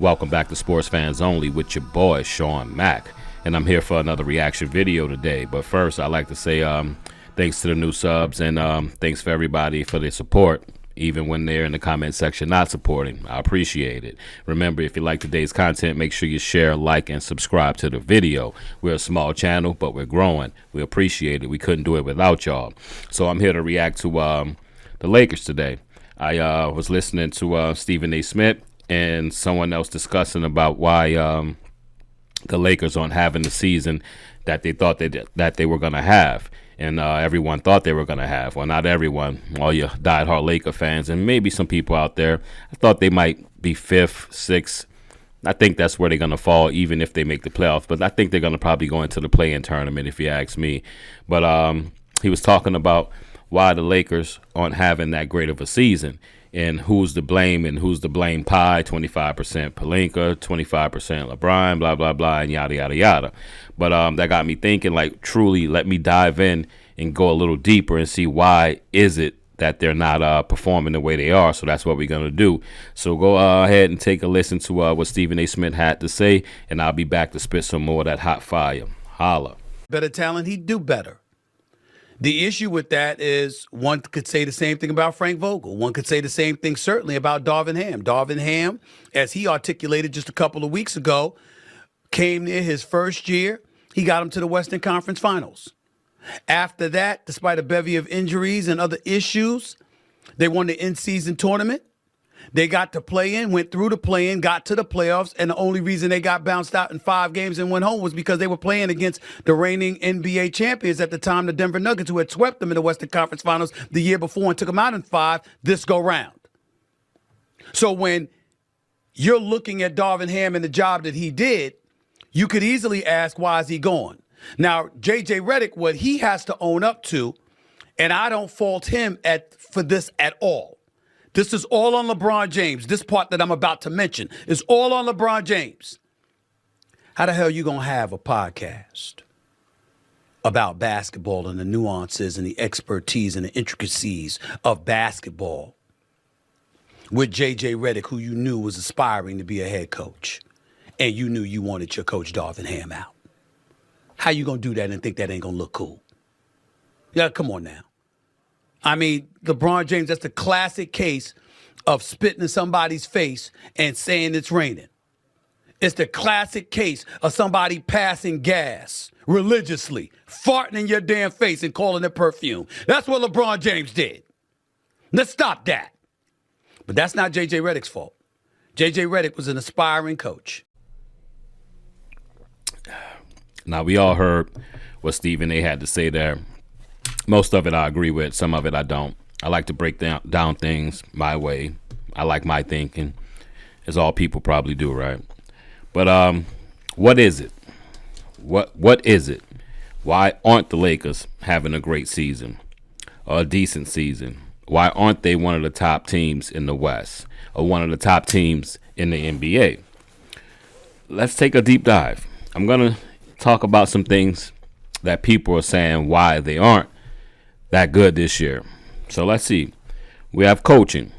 Welcome back to Sports Fans Only with your boy, Sean Mack. And I'm here for another reaction video today. But first, I'd like to say thanks to the new subs and thanks for everybody for their support, even when they're in the comment section not supporting. I appreciate it. Remember, if you like today's content, make sure you share, like, and subscribe to the video. We're a small channel, but we're growing. We appreciate it. We couldn't do it without y'all. So I'm here to react to the Lakers today. I was listening to Stephen A. Smith and someone else discussing about why the Lakers aren't having the season that they thought that they were going to have. And everyone thought they were going to have. Well, not everyone. All you diehard Laker fans and maybe some people out there, I thought they might be 5th, 6th. I think that's where they're going to fall, even if they make the playoffs. But I think they're going to probably go into the play-in tournament, if you ask me. But he was talking about why the Lakers aren't having that great of a season and who's to blame and who's to blame pie, 25% Pelinka, 25% LeBron, blah, blah, blah, and yada, yada, yada. But that got me thinking, like, truly let me dive in and go a little deeper and see why is it that they're not performing the way they are. So that's what we're going to do. So go ahead and take a listen to what Stephen A. Smith had to say, and I'll be back to spit some more of that hot fire. Holla. Better talent, he'd do better. The issue with that is one could say the same thing about Frank Vogel. One could say the same thing certainly about Darin Ham. Darin Ham, as he articulated just a couple of weeks ago, came near his first year. He got him to the Western Conference Finals. After that, despite a bevy of injuries and other issues, they won the in-season tournament. They got to play in, went through the play-in, got to the playoffs, and the only reason they got bounced out in 5 games and went home was because they were playing against the reigning NBA champions at the time, the Denver Nuggets, who had swept them in the Western Conference Finals the year before and took them out in 5 this go round. So when you're looking at Darin Ham and the job that he did, you could easily ask, why is he gone? Now, J.J. Redick, what he has to own up to, and I don't fault him for this at all. This is all on LeBron James. This part that I'm about to mention is all on LeBron James. How the hell are you going to have a podcast about basketball and the nuances and the expertise and the intricacies of basketball with J.J. Redick, who you knew was aspiring to be a head coach, and you knew you wanted your coach Darin Ham out? How you going to do that and think that ain't going to look cool? Yeah, come on now. I mean, LeBron James, that's the classic case of spitting in somebody's face and saying it's raining. It's the classic case of somebody passing gas religiously, farting in your damn face and calling it perfume. That's what LeBron James did. Let's stop that. But that's not J.J. Redick's fault. J.J. Redick was an aspiring coach. Now, we all heard what Stephen A. had to say there. Most of it I agree with. Some of it I don't. I like to break down things my way. I like my thinking, as all people probably do, right? But what is it? What is it? Why aren't the Lakers having a great season or a decent season? Why aren't they one of the top teams in the West or one of the top teams in the NBA? Let's take a deep dive. I'm going to talk about some things that people are saying why they aren't that good this year. So let's see. We have coaching.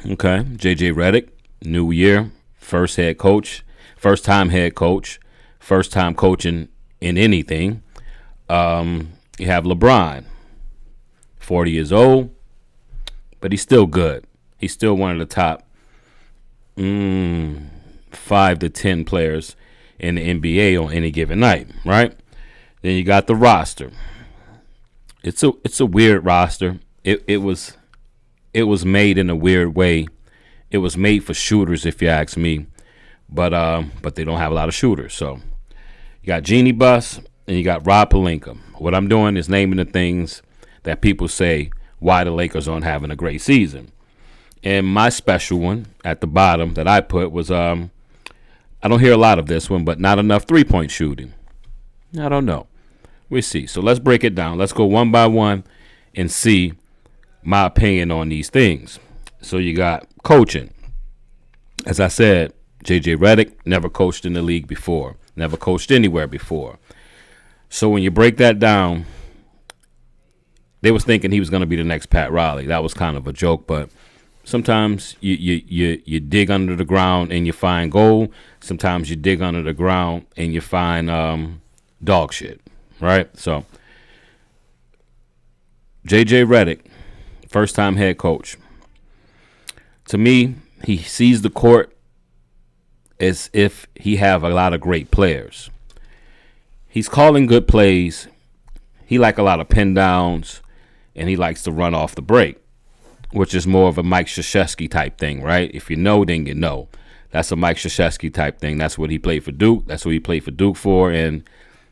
Okay, J.J. Redick, new year, first head coach, first time head coach, first time coaching in anything. You have LeBron, 40 years old, but he's still good. He's still one of the top 5 to 10 players in the NBA on any given night, right? Then you got the roster. It's a weird roster. It was made in a weird way. It was made for shooters, if you ask me, but they don't have a lot of shooters. So you got Jeannie Buss and you got Rob Pelinka. What I'm doing is naming the things that people say why the Lakers aren't having a great season. And my special one at the bottom that I put was I don't hear a lot of this one, but not enough 3-point shooting. I don't know. We'll see. So let's break it down. Let's go one by one and see my opinion on these things. So you got coaching. As I said, J.J. Redick never coached in the league before, never coached anywhere before. So when you break that down, they was thinking he was going to be the next Pat Riley. That was kind of a joke, but Sometimes you dig under the ground and you find gold. Sometimes you dig under the ground and you find dog shit, right? So JJ Redick, first time head coach. To me, he sees the court as if he have a lot of great players. He's calling good plays. He like a lot of pin downs, and he likes to run off the break, which is more of a Mike Krzyzewski type thing, right? If you know, then you know. That's a Mike Krzyzewski type thing. That's what he played for Duke. That's what he played for Duke for, and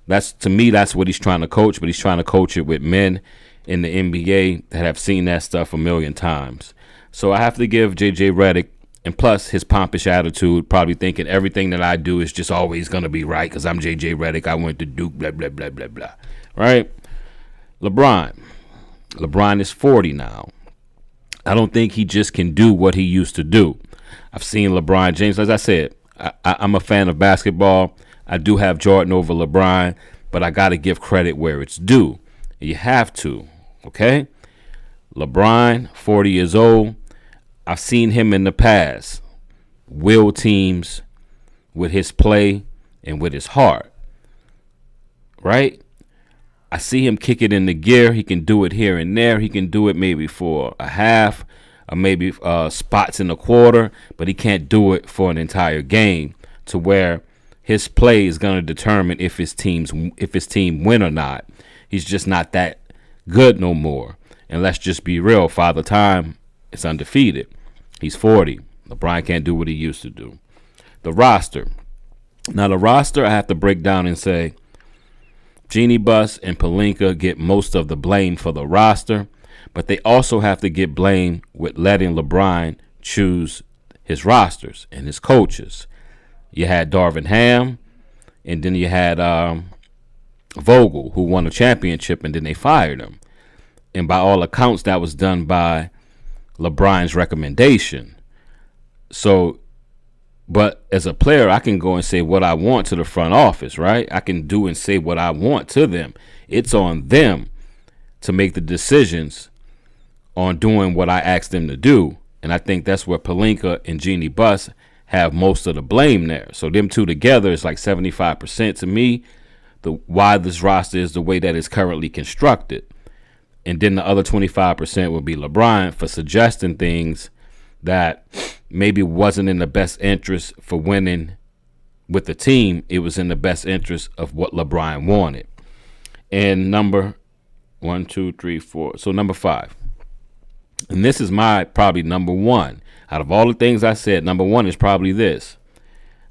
to me, that's what he's trying to coach. But he's trying to coach it with men in the NBA that have seen that stuff a million times. So I have to give JJ Redick, and plus his pompish attitude, probably thinking everything that I do is just always going to be right because I'm JJ Redick. I went to Duke, blah, blah, blah, blah, blah. Right? LeBron is 40 now. I don't think he just can do what he used to do. I've seen LeBron James. As I said, I'm a fan of basketball. I do have Jordan over LeBron, but I got to give credit where it's due. You have to, okay? LeBron, 40 years old. I've seen him in the past will teams with his play and with his heart, right? I see him kick it in the gear. He can do it here and there. He can do it maybe for a half or maybe spots in a quarter, but he can't do it for an entire game to where his play is going to determine if his team win or not. He's just not that good no more. And let's just be real. Father Time is undefeated. He's 40. LeBron can't do what he used to do. The roster. Now, the roster, I have to break down and say, Jeannie Buss and Pelinka get most of the blame for the roster, but they also have to get blamed with letting LeBron choose his rosters and his coaches. You had Darin Ham, and then you had Vogel, who won a championship, and then they fired him. And by all accounts, that was done by LeBron's recommendation. So, but as a player, I can go and say what I want to the front office, right? I can do and say what I want to them. It's on them to make the decisions on doing what I asked them to do. And I think that's where Pelinka and Jeannie Buss have most of the blame there. So them two together is like 75% to me, why this roster is the way that it's currently constructed. And then the other 25% would be LeBron for suggesting things that maybe wasn't in the best interest for winning with the team. It was in the best interest of what LeBron wanted. And number 1, 2, 3, 4. So number 5. And this is my probably number 1. Out of all the things I said, number 1 is probably this.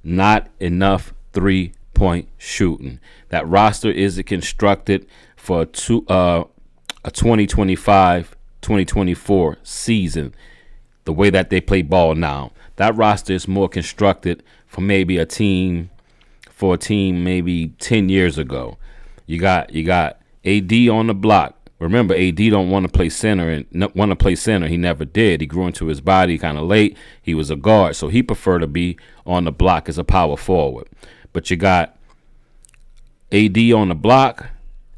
Not enough 3-point shooting. That roster isn't constructed for a 2025-2024 season, the way that they play ball now. That roster is more constructed for maybe a team maybe 10 years ago. You got AD on the block. Remember, AD don't want to play center He never did. He grew into his body kind of late. He was a guard, so he preferred to be on the block as a power forward. But you got AD on the block,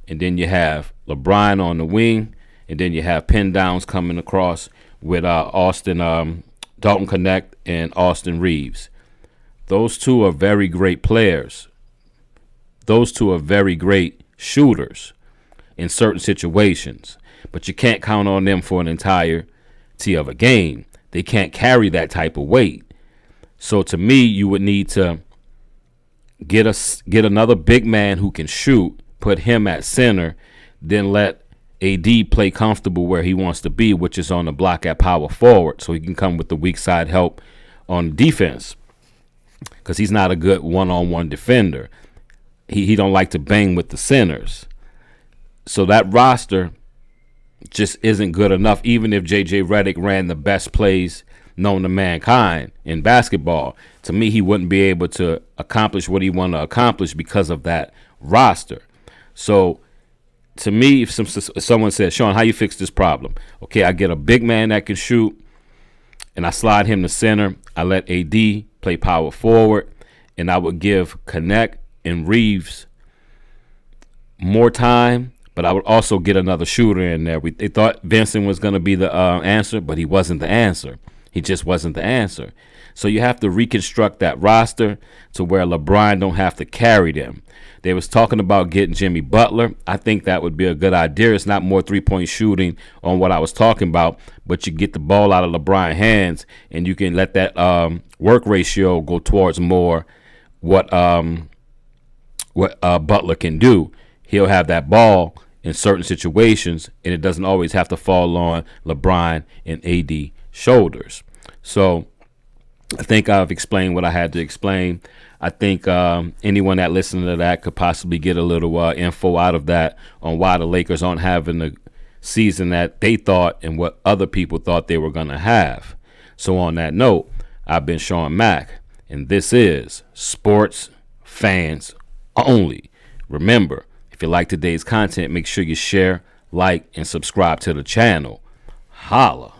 and then you have LeBron on the wing, and then you have pin downs coming across with Dalton Connect and Austin Reeves. Those two are very great players. Those two are very great shooters in certain situations, but you can't count on them for an entirety of a game. They can't carry that type of weight. So to me, you would need to get another big man who can shoot, put him at center, then let AD play comfortable where he wants to be, which is on the block at power forward, so he can come with the weak side help on defense, because he's not a good one-on-one defender. He don't like to bang with the centers. So that roster just isn't good enough, even if JJ Redick ran the best plays known to mankind in basketball. To me, he wouldn't be able to accomplish what he wanted to accomplish because of that roster. So to me, if someone says, Sean, how you fix this problem? Okay, I get a big man that can shoot, and I slide him to center. I let AD play power forward, and I would give Connect and Reeves more time, but I would also get another shooter in there. They thought Vincent was going to be the answer, but he wasn't the answer. He just wasn't the answer. So you have to reconstruct that roster to where LeBron don't have to carry them. They was talking about getting Jimmy Butler. I think that would be a good idea. It's not more three-point shooting on what I was talking about, but you get the ball out of LeBron's hands and you can let that work ratio go towards more what Butler can do. He'll have that ball in certain situations, and it doesn't always have to fall on LeBron and AD shoulders. So I think I've explained what I had to explain. I think anyone that listened to that could possibly get a little info out of that on why the Lakers aren't having the season that they thought and what other people thought they were going to have. So on that note, I've been Sean Mack, and this is Sports Fans Only. Remember, if you like today's content, make sure you share, like, and subscribe to the channel. Holla.